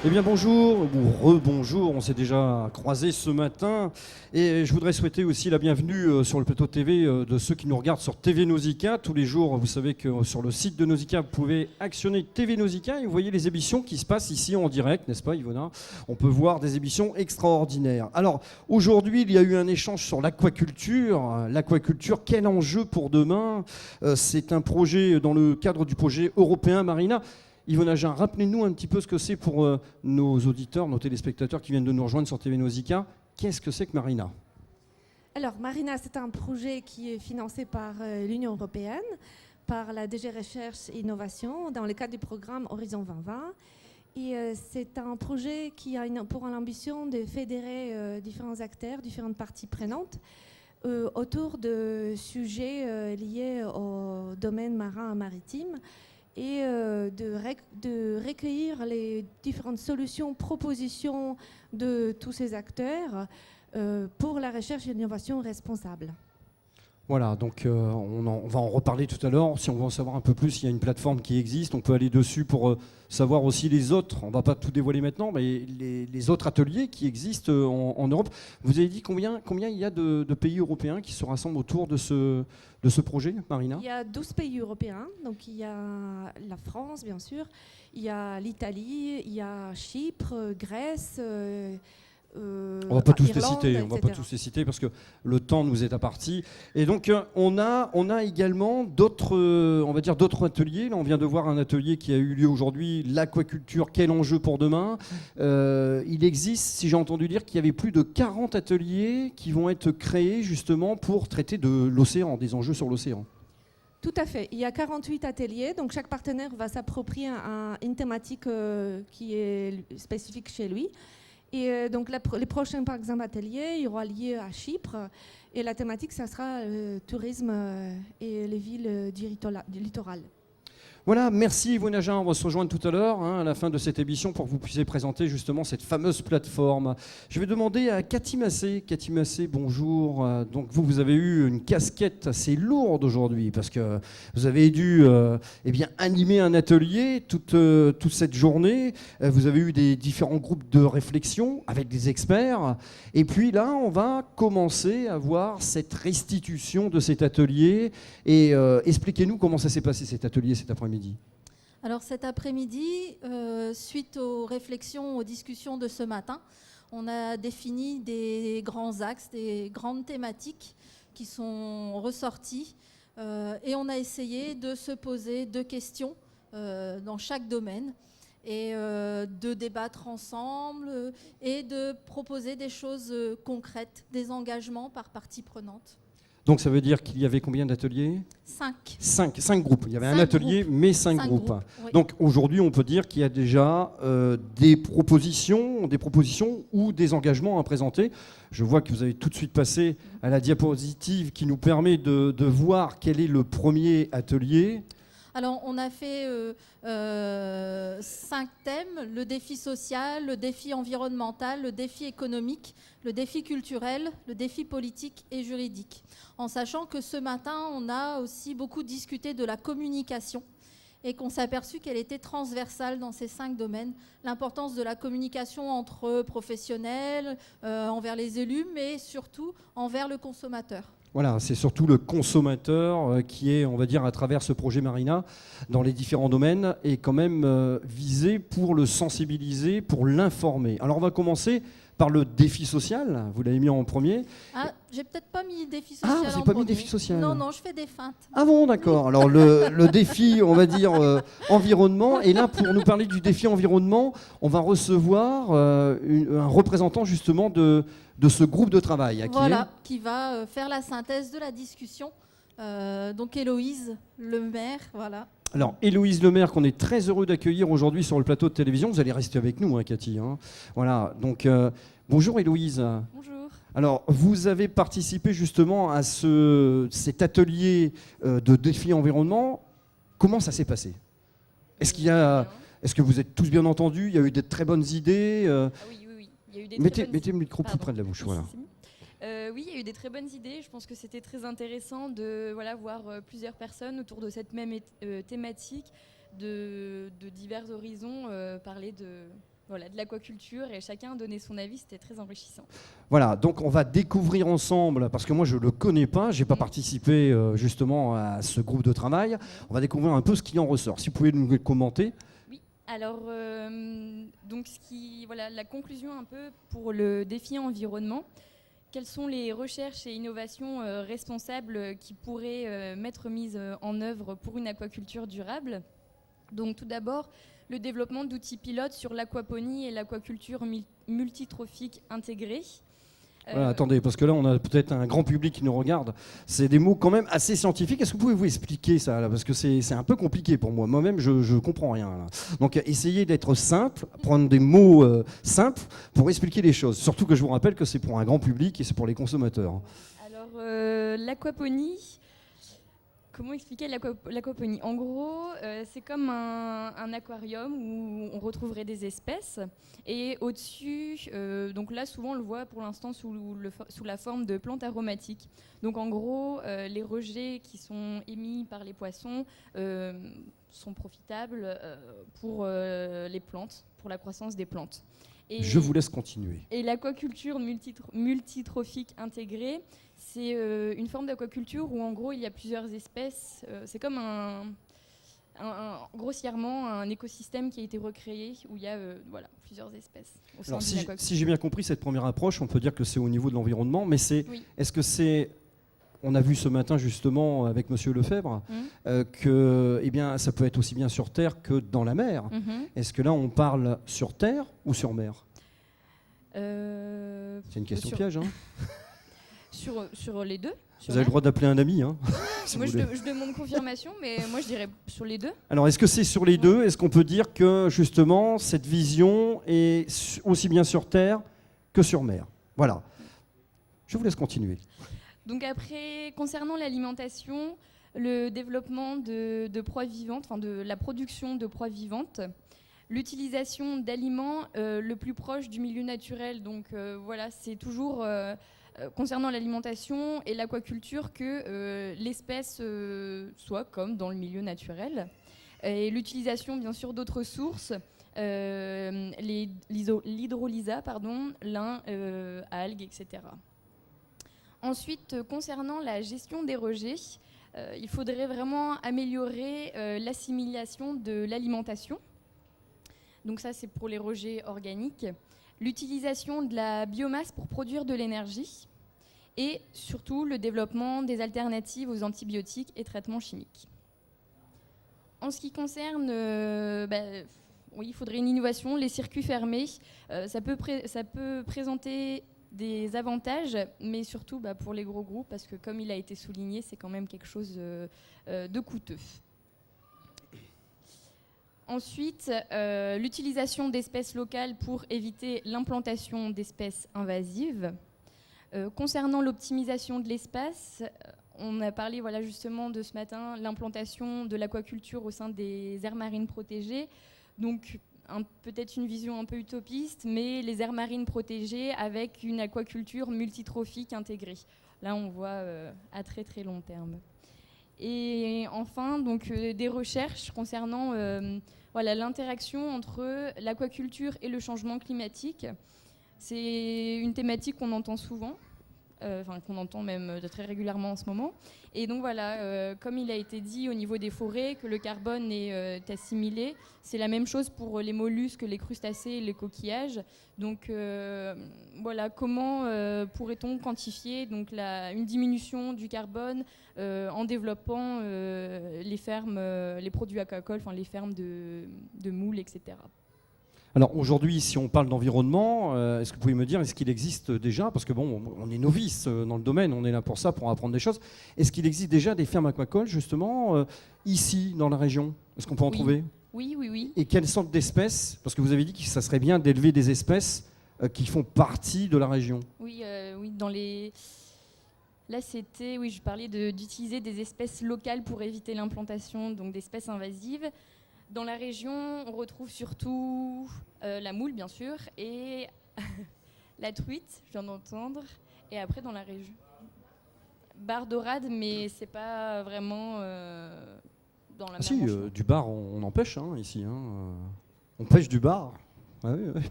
Eh bien bonjour, ou rebonjour, on s'est déjà croisés ce matin et je voudrais souhaiter aussi la bienvenue sur le plateau TV de ceux qui nous regardent sur TV Nausicaa. Tous les jours, vous savez que sur le site de Nausicaa, vous pouvez actionner TV Nausicaa et vous voyez les émissions qui se passent ici en direct, n'est-ce pas Yvonna? On peut voir des émissions extraordinaires. Alors aujourd'hui, il y a eu un échange sur l'aquaculture. L'aquaculture, quel enjeu pour demain? C'est un projet dans le cadre du projet européen Marina. Yvonne Agen, rappelez-nous un petit peu ce que c'est pour nos auditeurs, nos téléspectateurs qui viennent de nous rejoindre sur TV Nausicaa. Qu'est-ce que c'est que Marina? Alors, Marina, c'est un projet qui est financé par l'Union européenne, par la DG Recherche et Innovation, dans le cadre du programme Horizon 2020. Et c'est un projet qui a pour l'ambition de fédérer différents acteurs, différentes parties prenantes, autour de sujets liés au domaine marin et maritime, et de recueillir les différentes solutions, propositions de tous ces acteurs pour la recherche et l'innovation responsable. Voilà, donc on va en reparler tout à l'heure. Si on veut en savoir un peu plus, il y a une plateforme qui existe. On peut aller dessus pour savoir aussi les autres. On ne va pas tout dévoiler maintenant, mais les autres ateliers qui existent en Europe. Vous avez dit combien il y a de pays européens qui se rassemblent autour de ce projet, Marina? Il y a 12 pays européens. Donc il y a la France, bien sûr. Il y a l'Italie, il y a Chypre, Grèce... on va pas tous les citer, etc. on va pas tous les citer parce que le temps nous est imparti. Et donc on a également d'autres, on va dire d'autres ateliers. Là, on vient de voir un atelier qui a eu lieu aujourd'hui, l'aquaculture, quel enjeu pour demain. Il existe, si j'ai entendu dire, qu'il y avait plus de 40 ateliers qui vont être créés justement pour traiter de l'océan, des enjeux sur l'océan. Tout à fait. Il y a 48 ateliers, donc chaque partenaire va s'approprier une thématique qui est spécifique chez lui. Et donc les prochains, par exemple, ateliers, il y aura lieu à Chypre. Et la thématique, ça sera le tourisme et les villes du littoral. Voilà, merci Yvonne Agen. On va se rejoindre tout à l'heure, à la fin de cette émission, pour que vous puissiez présenter justement cette fameuse plateforme. Je vais demander à Cathy Massé. Cathy Massé, bonjour. Donc vous avez eu une casquette assez lourde aujourd'hui, parce que vous avez dû animer un atelier toute cette journée. Vous avez eu des différents groupes de réflexion avec des experts. Et puis là, on va commencer à voir cette restitution de cet atelier. Et expliquez-nous comment ça s'est passé cet atelier cet après-midi. Alors cet après-midi, suite aux réflexions, aux discussions de ce matin, on a défini des grands axes, des grandes thématiques qui sont ressorties et on a essayé de se poser 2 questions dans chaque domaine et de débattre ensemble et de proposer des choses concrètes, des engagements par partie prenante. Donc ça veut dire qu'il y avait combien d'ateliers? 5 groupes. Il y avait un atelier, mais 5 groupes. Oui. Donc aujourd'hui, on peut dire qu'il y a déjà des propositions ou des engagements à présenter. Je vois que vous avez tout de suite passé à la diapositive qui nous permet de voir quel est le premier atelier. Alors, on a fait 5 thèmes, le défi social, le défi environnemental, le défi économique, le défi culturel, le défi politique et juridique. En sachant que ce matin, on a aussi beaucoup discuté de la communication et qu'on s'est aperçu qu'elle était transversale dans ces 5 domaines. L'importance de la communication entre professionnels, envers les élus, mais surtout envers le consommateur. Voilà, c'est surtout le consommateur qui est, on va dire, à travers ce projet Marina, dans les différents domaines, est quand même visé pour le sensibiliser, pour l'informer. Alors on va commencer par le défi social, vous l'avez mis en premier. Ah, j'ai peut-être pas mis défi social. Ah, vous n'avez pas mis défi social? Non, je fais des feintes. Ah bon, d'accord. Alors le défi, on va dire, environnement. Et là, pour nous parler du défi environnement, on va recevoir un représentant justement de ce groupe de travail. Qui va faire la synthèse de la discussion. Donc Héloïse Lemaire, voilà. Alors, Héloïse Lemaire, qu'on est très heureux d'accueillir aujourd'hui sur le plateau de télévision. Vous allez rester avec nous, Cathy. Voilà, donc bonjour Héloïse. Bonjour. Alors, vous avez participé justement à cet atelier de défi environnement. Comment ça s'est passé? Est-ce que vous êtes tous bien entendus? Il y a eu de très bonnes idées Oui. Il y a eu des mettez le micro plus près de la bouche. Voilà. Oui, il y a eu des très bonnes idées. Je pense que c'était très intéressant de voir plusieurs personnes autour de cette même thématique, de divers horizons, parler voilà, de l'aquaculture et chacun a donné son avis, c'était très enrichissant. Voilà, donc on va découvrir ensemble, parce que moi je ne le connais pas, je n'ai pas participé justement à ce groupe de travail, on va découvrir un peu ce qui en ressort. Si vous pouvez nous commenter. Oui, alors donc voilà, la conclusion un peu pour le défi environnement. Quelles sont les recherches et innovations responsables qui pourraient être mises en œuvre pour une aquaculture durable? Donc tout d'abord, le développement d'outils pilotes sur l'aquaponie et l'aquaculture multitrophique intégrée. Voilà, attendez, parce que là, on a peut-être un grand public qui nous regarde. C'est des mots quand même assez scientifiques. Est-ce que vous pouvez vous expliquer ça là? Parce que c'est un peu compliqué pour moi. Moi-même, je ne comprends rien. Là. Donc, essayez d'être simple, prendre des mots simples pour expliquer les choses. Surtout que je vous rappelle que c'est pour un grand public et c'est pour les consommateurs. Alors, l'aquaponie... Comment expliquer l'aquaponie? En gros, c'est comme un aquarium où on retrouverait des espèces. Et au-dessus, donc là, souvent, on le voit pour l'instant sous la forme de plantes aromatiques. Donc en gros, les rejets qui sont émis par les poissons sont profitables pour les plantes, pour la croissance des plantes. Et je vous laisse continuer. Et l'aquaculture multitrophique intégrée, c'est une forme d'aquaculture où en gros il y a plusieurs espèces. C'est comme grossièrement un écosystème qui a été recréé où il y a voilà, plusieurs espèces. Alors, si j'ai bien compris cette première approche, on peut dire que c'est au niveau de l'environnement, mais est-ce que c'est... On a vu ce matin justement avec Monsieur Lefebvre que eh bien, ça peut être aussi bien sur Terre que dans la mer. Est-ce que là on parle sur Terre ou sur mer? C'est une question piège. Hein. sur les deux. Vous avez le droit d'appeler un ami. Hein, si moi je demande confirmation, mais moi je dirais sur les deux. Alors est-ce que c'est sur les deux? Est-ce qu'on peut dire que justement cette vision est aussi bien sur Terre que sur mer? Voilà. Je vous laisse continuer. Donc après, concernant l'alimentation, le développement de proies vivantes, enfin de la production de proies vivantes, l'utilisation d'aliments le plus proche du milieu naturel. Donc voilà, c'est toujours concernant l'alimentation et l'aquaculture que l'espèce soit comme dans le milieu naturel. Et l'utilisation bien sûr d'autres sources, l'hydrolysa, lin, algues, etc. Ensuite, concernant la gestion des rejets, il faudrait vraiment améliorer l'assimilation de l'alimentation. Donc ça, c'est pour les rejets organiques. L'utilisation de la biomasse pour produire de l'énergie. Et surtout, le développement des alternatives aux antibiotiques et traitements chimiques. En ce qui concerne... oui, il faudrait une innovation. Les circuits fermés, ça peut présenter... des avantages, mais surtout pour les gros groupes, parce que comme il a été souligné, c'est quand même quelque chose de coûteux. Ensuite, l'utilisation d'espèces locales pour éviter l'implantation d'espèces invasives. Concernant l'optimisation de l'espace, on a parlé justement de ce matin, l'implantation de l'aquaculture au sein des aires marines protégées. Donc, peut-être une vision un peu utopiste, mais les aires marines protégées avec une aquaculture multitrophique intégrée. Là, on voit à très très long terme. Et enfin, donc, des recherches concernant l'interaction entre l'aquaculture et le changement climatique. C'est une thématique qu'on entend souvent, qu'on entend même très régulièrement en ce moment. Et donc voilà, comme il a été dit au niveau des forêts, que le carbone est assimilé, c'est la même chose pour les mollusques, les crustacés et les coquillages. Donc voilà, comment pourrait-on quantifier donc, une diminution du carbone en développant les fermes, les produits aquacoles, enfin les fermes de moules, etc. Alors aujourd'hui, si on parle d'environnement, est-ce que vous pouvez me dire, est-ce qu'il existe déjà, parce que bon, on est novice dans le domaine, on est là pour ça, pour apprendre des choses, est-ce qu'il existe déjà des fermes aquacoles justement ici dans la région? Est-ce qu'on peut en trouver? Oui. Et quelles sortes d'espèces? Parce que vous avez dit que ça serait bien d'élever des espèces qui font partie de la région. Oui, dans les... Là, je parlais d'utiliser des espèces locales pour éviter l'implantation donc d'espèces invasives. Dans la région, on retrouve surtout la moule, bien sûr, et la truite, je viens d'entendre. Et après, dans la région, bar dorade, mais c'est pas vraiment dans la mer. Du bar, on en pêche ici. On pêche du bar. Ah oui, oui.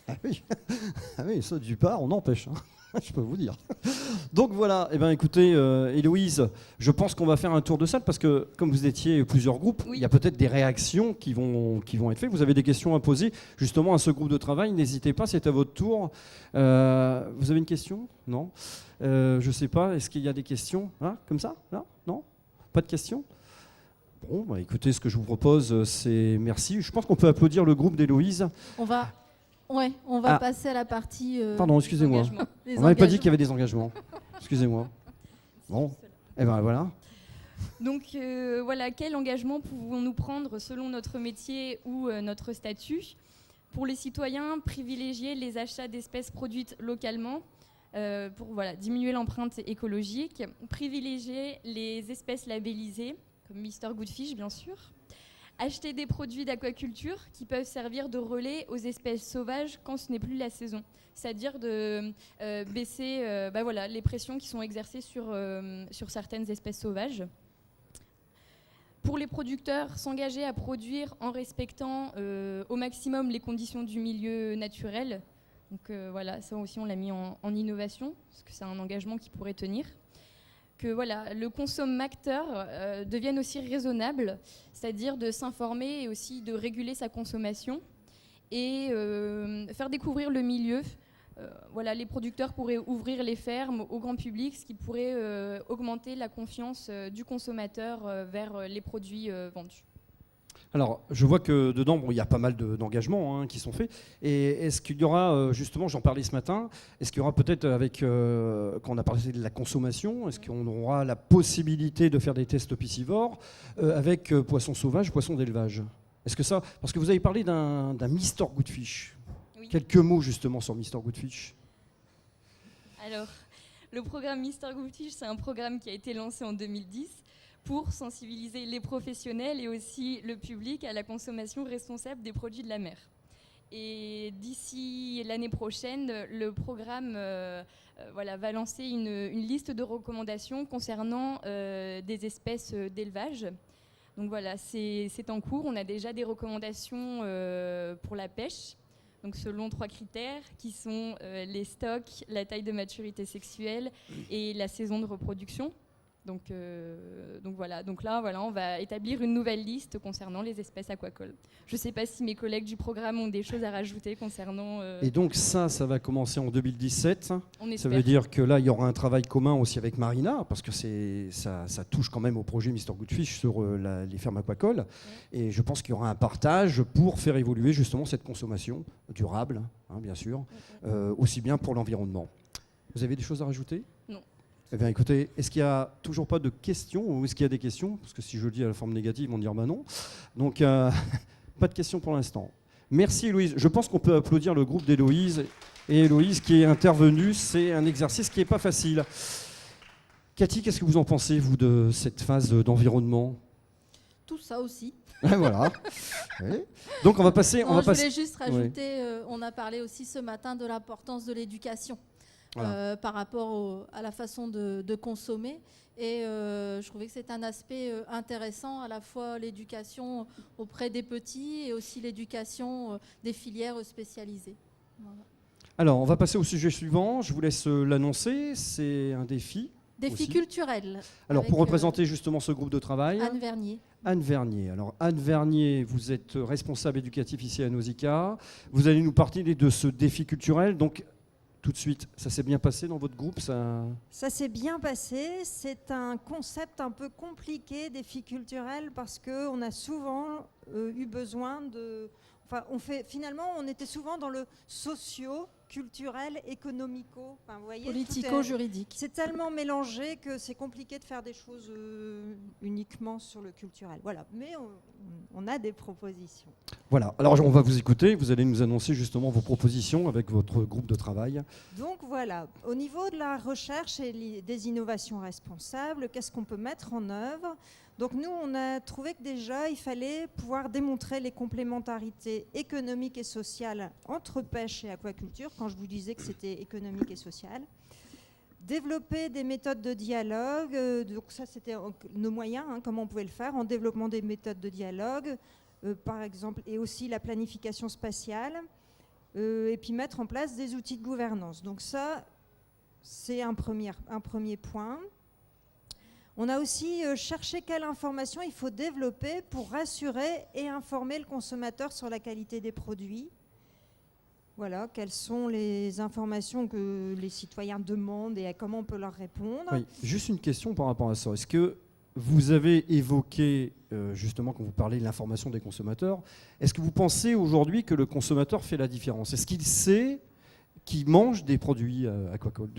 Ah oui, ah oui, ça du part, on empêche, hein. Je peux vous dire. Donc voilà, eh ben, écoutez, Héloïse, je pense qu'on va faire un tour de salle parce que comme vous étiez plusieurs groupes, Oui. il y a peut-être des réactions qui vont être faites. Vous avez des questions à poser justement à ce groupe de travail, n'hésitez pas, c'est à votre tour. Vous avez une question? Non, je ne sais pas, est-ce qu'il y a des questions hein, comme ça? Là? Non? Pas de questions? Bon, bah, écoutez, ce que je vous propose, c'est merci. Je pense qu'on peut applaudir le groupe d'Héloïse. On va passer à la partie. Pardon, excusez-moi. Engagement. les On n'avait pas dit engagements. qu'il y avait des engagements. Excusez-moi. Bon, et ben voilà. Donc voilà, quel engagement pouvons-nous prendre selon notre métier ou notre statut? Pour les citoyens, privilégier les achats d'espèces produites localement pour diminuer l'empreinte écologique, privilégier les espèces labellisées, comme Mr Goodfish bien sûr, acheter des produits d'aquaculture qui peuvent servir de relais aux espèces sauvages quand ce n'est plus la saison. C'est-à-dire de baisser les pressions qui sont exercées sur certaines espèces sauvages. Pour les producteurs, s'engager à produire en respectant au maximum les conditions du milieu naturel. Donc ça aussi on l'a mis en innovation, parce que c'est un engagement qui pourrait tenir. Que le consommateur devienne aussi raisonnable, c'est-à-dire de s'informer et aussi de réguler sa consommation et faire découvrir le milieu. Les producteurs pourraient ouvrir les fermes au grand public, ce qui pourrait augmenter la confiance du consommateur vers les produits vendus. Alors, je vois que dedans, il y a pas mal d'engagements qui sont faits. Et est-ce qu'il y aura, justement, j'en parlais ce matin, est-ce qu'il y aura peut-être quand on a parlé de la consommation, est-ce qu'on aura la possibilité de faire des tests piscivores avec poissons sauvages, poissons d'élevage? Est-ce que ça, parce que vous avez parlé d'un Mr Goodfish. Oui. Quelques mots justement sur Mr Goodfish. Alors, le programme Mr Goodfish, c'est un programme qui a été lancé en 2010 pour sensibiliser les professionnels et aussi le public à la consommation responsable des produits de la mer. Et d'ici l'année prochaine, le programme va lancer une liste de recommandations concernant des espèces d'élevage. Donc c'est en cours. On a déjà des recommandations pour la pêche. Donc selon 3 critères qui sont les stocks, la taille de maturité sexuelle et la saison de reproduction. Donc là, on va établir une nouvelle liste concernant les espèces aquacoles. Je ne sais pas si mes collègues du programme ont des choses à rajouter concernant... Et donc ça va commencer en 2017. On espère. Ça veut dire que là, il y aura un travail commun aussi avec Marina, parce que ça touche quand même au projet Mr Goodfish sur les fermes aquacoles. Ouais. Et je pense qu'il y aura un partage pour faire évoluer justement cette consommation durable, bien sûr, aussi bien pour l'environnement. Vous avez des choses à rajouter ? Non. Eh bien, écoutez, est-ce qu'il n'y a toujours pas de questions ou est-ce qu'il y a des questions? Parce que si je le dis à la forme négative, ils vont dire non. Donc, pas de questions pour l'instant. Merci Héloïse. Je pense qu'on peut applaudir le groupe d'Héloïse. Et Héloïse qui est intervenue, c'est un exercice qui n'est pas facile. Cathy, qu'est-ce que vous en pensez, vous, de cette phase d'environnement? Tout ça aussi. Voilà. Oui. Donc, on va passer... Je voulais juste rajouter, on a parlé aussi ce matin de l'importance de l'éducation. Voilà. Par rapport à la façon de consommer. Et je trouvais que c'est un aspect intéressant, à la fois l'éducation auprès des petits et aussi l'éducation des filières spécialisées. Voilà. Alors, on va passer au sujet suivant. Je vous laisse l'annoncer. C'est un défi. Défi culturel. Alors, pour représenter justement ce groupe de travail. Anne Vernier. Anne Vernier. Alors, Anne Vernier, vous êtes responsable éducatif ici à Nausicaa. Vous allez nous parler de ce défi culturel. Donc, tout de suite, ça s'est bien passé dans votre groupe? Ça s'est bien passé. C'est un concept un peu compliqué, défi culturel, parce qu'on a souvent eu besoin de... Enfin, finalement, on était souvent dans le socio, culturel, économico. Enfin, vous voyez, politico-juridique. C'est tellement mélangé que c'est compliqué de faire des choses uniquement sur le culturel. Voilà, mais on a des propositions. Voilà, alors on va vous écouter. Vous allez nous annoncer justement vos propositions avec votre groupe de travail. Donc voilà, au niveau de la recherche et des innovations responsables, qu'est-ce qu'on peut mettre en œuvre ? Donc nous, on a trouvé que déjà, il fallait pouvoir démontrer les complémentarités économiques et sociales entre pêche et aquaculture, quand je vous disais que c'était économique et social. Développer des méthodes de dialogue, donc ça c'était nos moyens, comment on pouvait le faire, en développant des méthodes de dialogue, par exemple, et aussi la planification spatiale. et puis mettre en place des outils de gouvernance. Donc ça, c'est un premier point. On a aussi cherché quelle information il faut développer pour rassurer et informer le consommateur sur la qualité des produits. Voilà, quelles sont les informations que les citoyens demandent et comment on peut leur répondre. Oui, juste une question par rapport à ça. Est-ce que vous avez évoqué, justement, quand vous parlez de l'information des consommateurs, est-ce que vous pensez aujourd'hui que le consommateur fait la différence? Est-ce qu'il sait qu'il mange des produits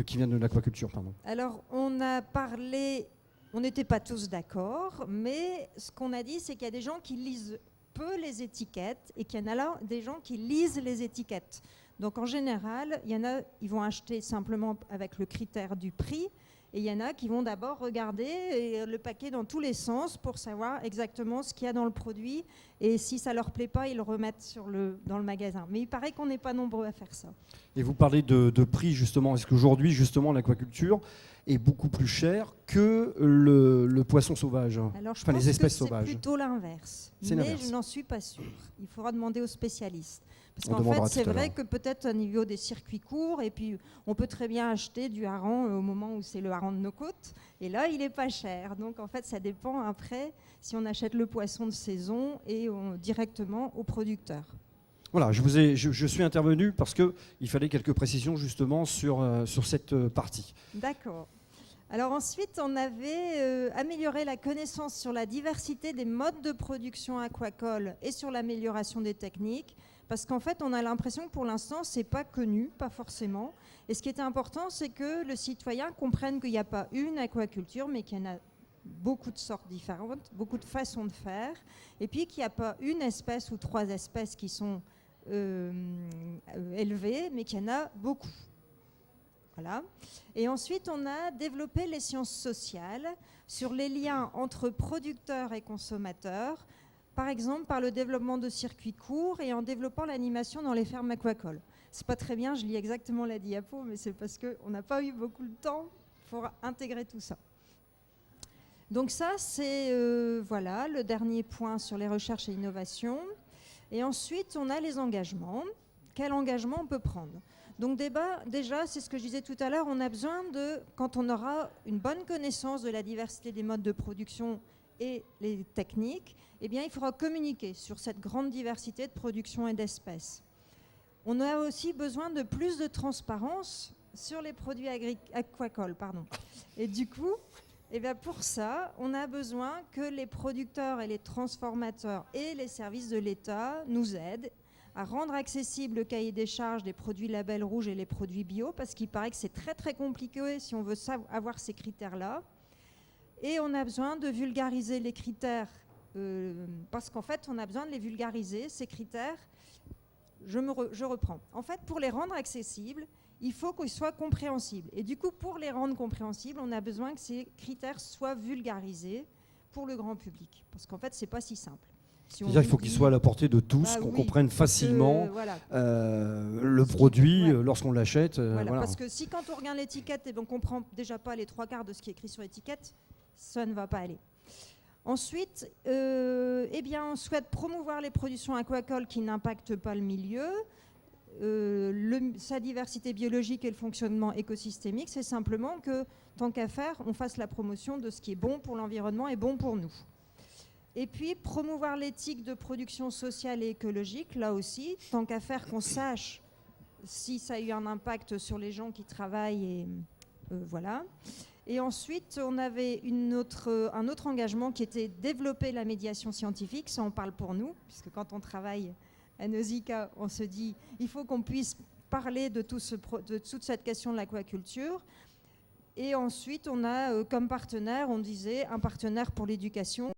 qui viennent de l'aquaculture, pardon? Alors, on a parlé, on n'était pas tous d'accord, mais ce qu'on a dit, c'est qu'il y a des gens qui lisent peu les étiquettes et qu'il y en a là des gens qui lisent les étiquettes. Donc en général, il y en a, ils vont acheter simplement avec le critère du prix, et il y en a qui vont d'abord regarder le paquet dans tous les sens pour savoir exactement ce qu'il y a dans le produit, et si ça leur plaît pas, ils le remettent dans le magasin. Mais il paraît qu'on n'est pas nombreux à faire ça. Et vous parlez de prix, justement. Est-ce qu'aujourd'hui, justement, l'aquaculture est beaucoup plus cher que le poisson sauvage, Alors je enfin pense les espèces que c'est sauvages? plutôt l'inverse. C'est Mais l'inverse. je n'en suis pas sûre. Il faudra demander aux spécialistes. Parce On qu'en demandera fait, c'est tout à vrai l'heure. que peut-être au niveau des circuits courts, et puis on peut très bien acheter du hareng au moment où c'est le hareng de nos côtes, et là, il n'est pas cher. Donc en fait, ça dépend après si on achète le poisson de saison et directement au producteur. Voilà, je suis intervenu parce qu'il fallait quelques précisions justement sur cette partie. D'accord. Alors ensuite, on avait amélioré la connaissance sur la diversité des modes de production aquacole et sur l'amélioration des techniques, parce qu'en fait, on a l'impression que pour l'instant, c'est pas connu, pas forcément. Et ce qui était important, c'est que le citoyen comprenne qu'il n'y a pas une aquaculture, mais qu'il y en a beaucoup de sortes différentes, beaucoup de façons de faire, et puis qu'il n'y a pas une espèce ou 3 espèces qui sont élevées, mais qu'il y en a beaucoup. Voilà. Et ensuite, on a développé les sciences sociales sur les liens entre producteurs et consommateurs, par exemple par le développement de circuits courts et en développant l'animation dans les fermes aquacoles. C'est pas très bien, je lis exactement la diapo, mais c'est parce qu'on n'a pas eu beaucoup de temps pour intégrer tout ça. Donc ça, c'est voilà, le dernier point sur les recherches et innovations. Et ensuite, on a les engagements. Quel engagement on peut prendre ? Donc déjà, c'est ce que je disais tout à l'heure, on a besoin quand on aura une bonne connaissance de la diversité des modes de production et les techniques, eh bien, il faudra communiquer sur cette grande diversité de production et d'espèces. On a aussi besoin de plus de transparence sur les produits aquacoles. Et du coup, eh bien, pour ça, on a besoin que les producteurs et les transformateurs et les services de l'État nous aident à rendre accessible le cahier des charges des produits label rouge et les produits bio, parce qu'il paraît que c'est très très compliqué si on veut avoir ces critères-là. Et on a besoin de vulgariser les critères, parce qu'en fait, on a besoin de les vulgariser, ces critères. Je reprends. En fait, pour les rendre accessibles, il faut qu'ils soient compréhensibles. Et du coup, pour les rendre compréhensibles, on a besoin que ces critères soient vulgarisés pour le grand public. Parce qu'en fait, ce n'est pas si simple. C'est-à-dire qu'il faut qu'il soit à la portée de tous, qu'on comprenne facilement voilà. le produit lorsqu'on l'achète. Voilà. Parce que si quand on regarde l'étiquette, on ne comprend déjà pas les 3 quarts de ce qui est écrit sur l'étiquette, ça ne va pas aller. Ensuite, eh bien, on souhaite promouvoir les productions aquacoles qui n'impactent pas le milieu, sa diversité biologique et le fonctionnement écosystémique. C'est simplement que, tant qu'à faire, on fasse la promotion de ce qui est bon pour l'environnement et bon pour nous. Et puis, promouvoir l'éthique de production sociale et écologique, là aussi, tant qu'à faire qu'on sache si ça a eu un impact sur les gens qui travaillent, et voilà. Et ensuite, on avait un autre engagement qui était développer la médiation scientifique, ça on parle pour nous, puisque quand on travaille à Nausicaa, on se dit il faut qu'on puisse parler de toute cette question de l'aquaculture. Et ensuite, on a comme partenaire, on disait, un partenaire pour l'éducation,